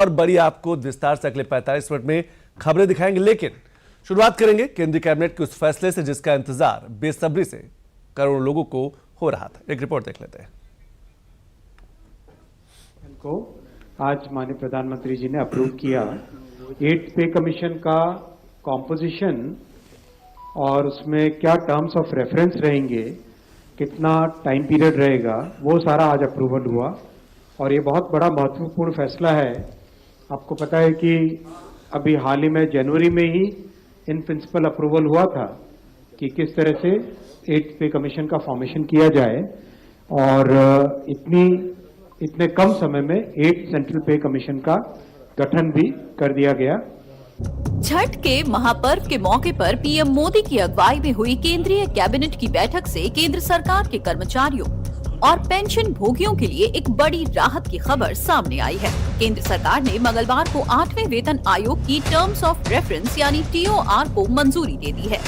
और बड़ी आपको विस्तार से अगले 45 मिनट में खबरें दिखाएंगे, लेकिन शुरुआत करेंगे केंद्रीय कैबिनेट के उस फैसले से जिसका इंतजार बेसब्री से करोड़ों लोगों को हो रहा था। एक रिपोर्ट देख लेते हैं। को आज माननीय प्रधानमंत्री जी ने अप्रूव किया 8th पे कमीशन का कॉम्पोजिशन और उसमें क्या टर्म्स ऑफ रेफरेंस रहेंगे, कितना टाइम पीरियड रहेगा, वो सारा आज अप्रूवल हुआ। और ये बहुत बड़ा महत्वपूर्ण फैसला है। आपको पता है कि अभी हाल ही में जनवरी में ही इन प्रिंसिपल अप्रूवल हुआ था कि किस तरह से 8th पे कमीशन का फॉर्मेशन किया जाए, और इतने कम समय में 8th सेंट्रल पे कमीशन का गठन भी कर दिया गया। छठ के महापर्व के मौके पर पीएम मोदी की अगुवाई में हुई केंद्रीय कैबिनेट की बैठक से केंद्र सरकार के कर्मचारियों और पेंशन भोगियों के लिए एक बड़ी राहत की खबर सामने आई है। केंद्र सरकार ने मंगलवार को 8वें वेतन आयोग की टर्म्स ऑफ रेफरेंस यानी TOR को मंजूरी दे दी है,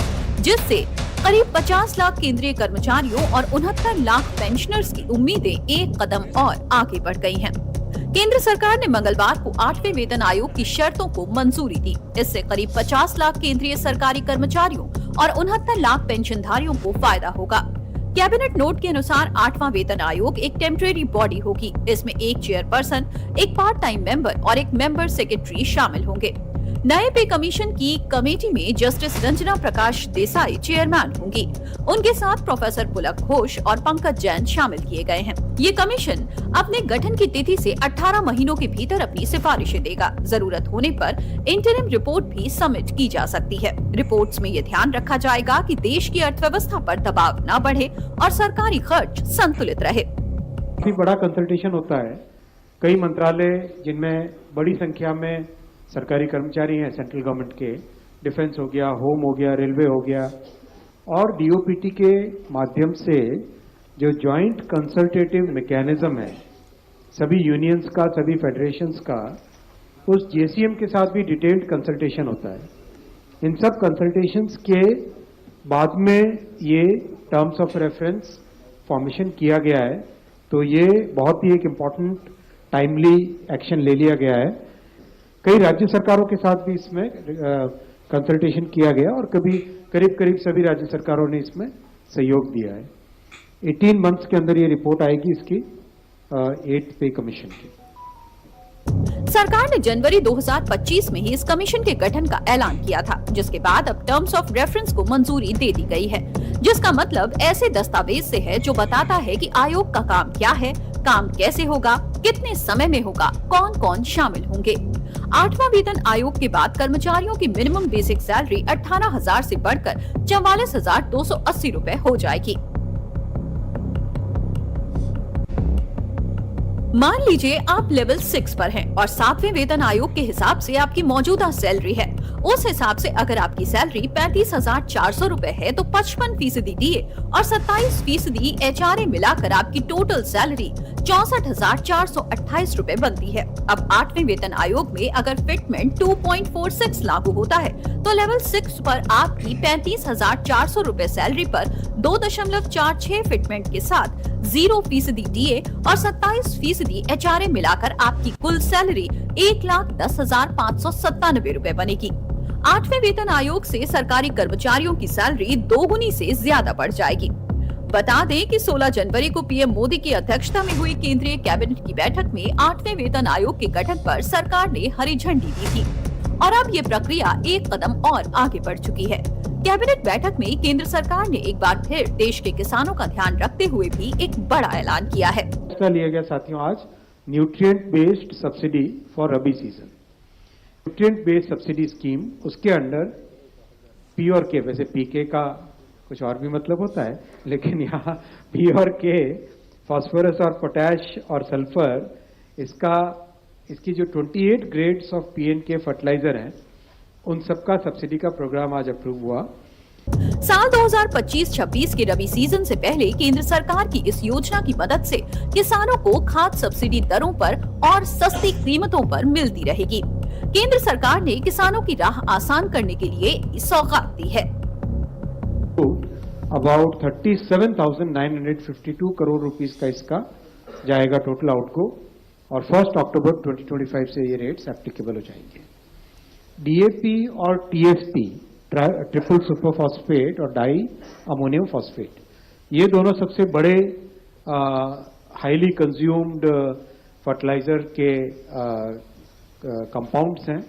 जिससे करीब 50 लाख केंद्रीय कर्मचारियों और 69 लाख पेंशनर्स की उम्मीदें एक कदम और आगे बढ़ गई हैं। केंद्र सरकार ने मंगलवार को 8वें वेतन आयोग की शर्तों को मंजूरी दी। इससे करीब 50 लाख केंद्रीय सरकारी कर्मचारियों और 69 लाख पेंशनधारियों को फायदा होगा। कैबिनेट नोट के अनुसार 8वां वेतन आयोग एक टेम्परेरी बॉडी होगी। इसमें एक चेयरपर्सन, एक पार्ट टाइम मेंबर और एक मेंबर सेक्रेटरी शामिल होंगे। नए पे कमीशन की कमेटी में जस्टिस रंजना प्रकाश देसाई चेयरमैन होंगी। उनके साथ प्रोफेसर पुलक घोष और पंकज जैन शामिल किए गए हैं। ये कमीशन अपने गठन की तिथि से 18 महीनों के भीतर अपनी सिफारिशें देगा। जरूरत होने पर इंटरिम रिपोर्ट भी सबमिट की जा सकती है। रिपोर्ट्स में ये ध्यान रखा जाएगा कि देश की अर्थव्यवस्था पर दबाव न बढ़े और सरकारी खर्च संतुलित रहे। काफी बड़ा कंसल्टेशन होता है। कई मंत्रालय जिनमें बड़ी संख्या में सरकारी कर्मचारी हैं सेंट्रल गवर्नमेंट के, डिफेंस हो गया, होम हो गया, रेलवे हो गया, और DOPT के माध्यम से जो जॉइंट कंसल्टेटिव मैकेनिज्म है सभी यूनियंस का, सभी फेडरेशंस का, उस JCM के साथ भी डिटेल्ड कंसल्टेशन होता है। इन सब कंसल्टेशंस के बाद में ये टर्म्स ऑफ रेफरेंस फॉर्मेशन किया गया है। तो ये बहुत ही एक इम्पॉर्टेंट टाइमली एक्शन ले लिया गया है। कई राज्य सरकारों के साथ भी इसमें कंसल्टेशन किया गया और करीब सभी राज्य सरकारों ने इसमें सहयोग दिया है। 18 मंथ्स के अंदर ये रिपोर्ट आएगी इसकी 8th पे कमीशन की। सरकार ने जनवरी 2025 में ही इस कमीशन के गठन का ऐलान किया था, जिसके बाद अब टर्म्स ऑफ रेफरेंस को मंजूरी दे दी गई है, जिसका मतलब ऐसे दस्तावेज से है जो बताता है कि आयोग का काम क्या है, काम कैसे होगा, कितने समय में होगा, कौन कौन शामिल होंगे। 8वां वेतन आयोग के बाद कर्मचारियों की मिनिमम बेसिक सैलरी 18,000 से बढ़कर 44,280 रुपए हो जाएगी। मान लीजिए आप लेवल 6 पर हैं और 7वें वेतन आयोग के हिसाब से आपकी मौजूदा सैलरी है। उस हिसाब से अगर आपकी सैलरी 35,400 रुपए है तो 55% DA और 27% HRA मिलाकर आपकी टोटल सैलरी 64,428 रुपए बनती है। अब 8वें वेतन आयोग में अगर फिटमेंट 2.46 लागू होता है तो लेवल 6 पर आपकी 35,400 रुपए सैलरी पर 2.46 फिटमेंट के साथ 0% DA और 27% HRA मिलाकर आपकी कुल सैलरी 1,10,597 रुपए बनेगी। 8वें वेतन आयोग से सरकारी कर्मचारियों की सैलरी दोगुनी से ज्यादा बढ़ जाएगी। बता दें कि 16 जनवरी को पीएम मोदी की अध्यक्षता में हुई केंद्रीय कैबिनेट की बैठक में 8वें वेतन आयोग के गठन पर सरकार ने हरी झंडी दी थी और अब ये प्रक्रिया एक कदम और आगे बढ़ चुकी है। कैबिनेट बैठक में केंद्र सरकार ने एक बार फिर देश के किसानों का ध्यान रखते हुए भी एक बड़ा ऐलान किया है। फैसला लिया गया साथियों आज nutrient based subsidy for rabi season. Nutrient based subsidy scheme, उसके अंडर P और K, वैसे PK का कुछ और भी मतलब होता है, लेकिन यहाँ P और K, फास्फोरस और पोटैश और सल्फर, इसकी जो 28 ग्रेड्स ऑफ P&K फर्टिलाइजर हैं, उन सबका सब्सिडी का प्रोग्राम आज अप्रूव हुआ। साल 2025-26 के रबी सीजन से पहले केंद्र सरकार की इस योजना की मदद से किसानों को खाद सब्सिडी दरों पर और सस्ती कीमतों पर मिलती रहेगी। केंद्र सरकार ने किसानों की राह आसान करने के लिए सौगात दी है। अबाउट 37,952 करोड़ रुपीस का इसका जाएगा टोटल आउटगो, और 1 अक्टूबर 2025 से ये रेट्स एप्लीकेबल हो जाएंगे। डीएपी और टीएसपी, ट्रिपल सुपर फॉस्फेट और डाई अमोनियम फॉस्फेट, ये दोनों सबसे बड़े हाईली कंज्यूम्ड फर्टिलाइजर के कंपाउंड्स हैं।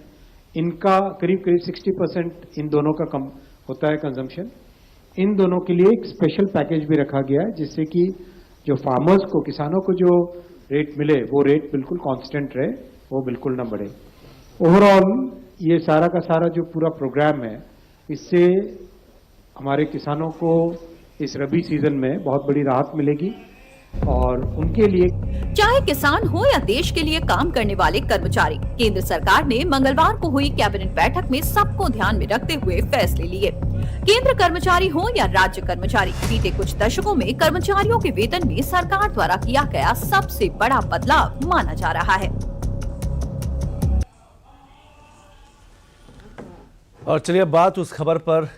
इनका करीब करीब 60% इन दोनों का कम होता है कंजम्पशन। इन दोनों के लिए एक स्पेशल पैकेज भी रखा गया है, जिससे कि जो फार्मर्स को, किसानों को जो रेट मिले वो रेट बिल्कुल कांस्टेंट रहे, वो बिल्कुल ना बढ़े। ओवरऑल ये सारा का सारा जो पूरा प्रोग्राम है, इससे हमारे किसानों को इस रबी सीजन में बहुत बड़ी राहत मिलेगी और उनके लिए, चाहे किसान हो या देश के लिए काम करने वाले कर्मचारी, केंद्र सरकार ने मंगलवार को हुई कैबिनेट बैठक में सबको ध्यान में रखते हुए फैसले लिए। केंद्र कर्मचारी हो या राज्य कर्मचारी, बीते कुछ दशकों में कर्मचारियों के वेतन में सरकार द्वारा किया गया सबसे बड़ा बदलाव माना जा रहा है। और चलिए बात उस खबर पर